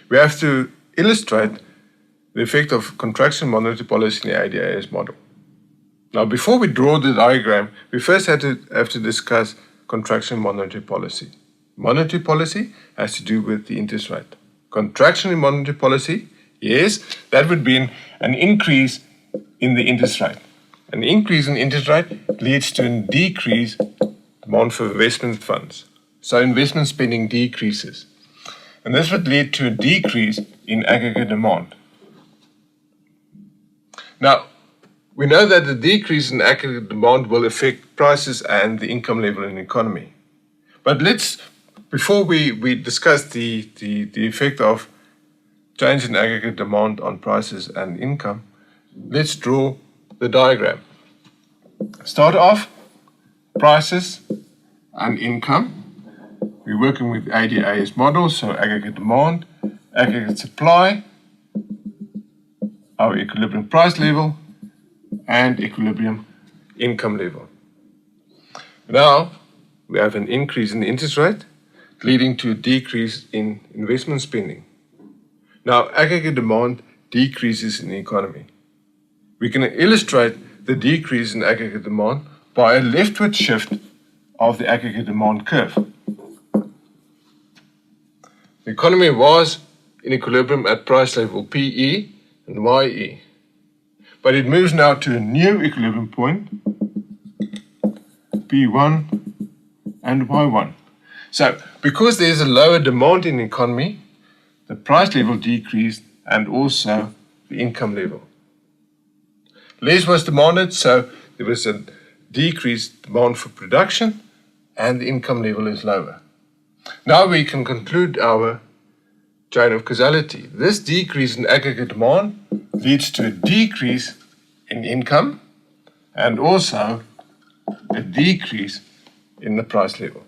we have to illustrate the effect of contraction monetary policy in the ADAS model. Now, before we draw the diagram, we first have to discuss contraction monetary policy. Monetary policy has to do with the interest rate. Contractionary monetary policy, yes, that would be an increase in the interest rate. An increase in interest rate leads to a decrease demand for investment funds. So investment spending decreases. And this would lead to a decrease in aggregate demand. Now, we know that the decrease in aggregate demand will affect prices and the income level in the economy. But before we discuss the effect of change in aggregate demand on prices and income, let's draw the diagram. Start off, prices and income. We're working with ADAS model, so aggregate demand, aggregate supply, our equilibrium price level, and equilibrium income level. Now, we have an increase in the interest rate, leading to a decrease in investment spending. Now, aggregate demand decreases in the economy. We can illustrate the decrease in aggregate demand by a leftward shift of the aggregate demand curve. The economy was in equilibrium at price level PE and YE. But it moves now to a new equilibrium point, P1 and Y1. So, because there's a lower demand in the economy, the price level decreased and also the income level. Less was demanded, so there was a decreased demand for production and the income level is lower. Now we can conclude our chain of causality. This decrease in aggregate demand leads to a decrease in income and also a decrease in the price level.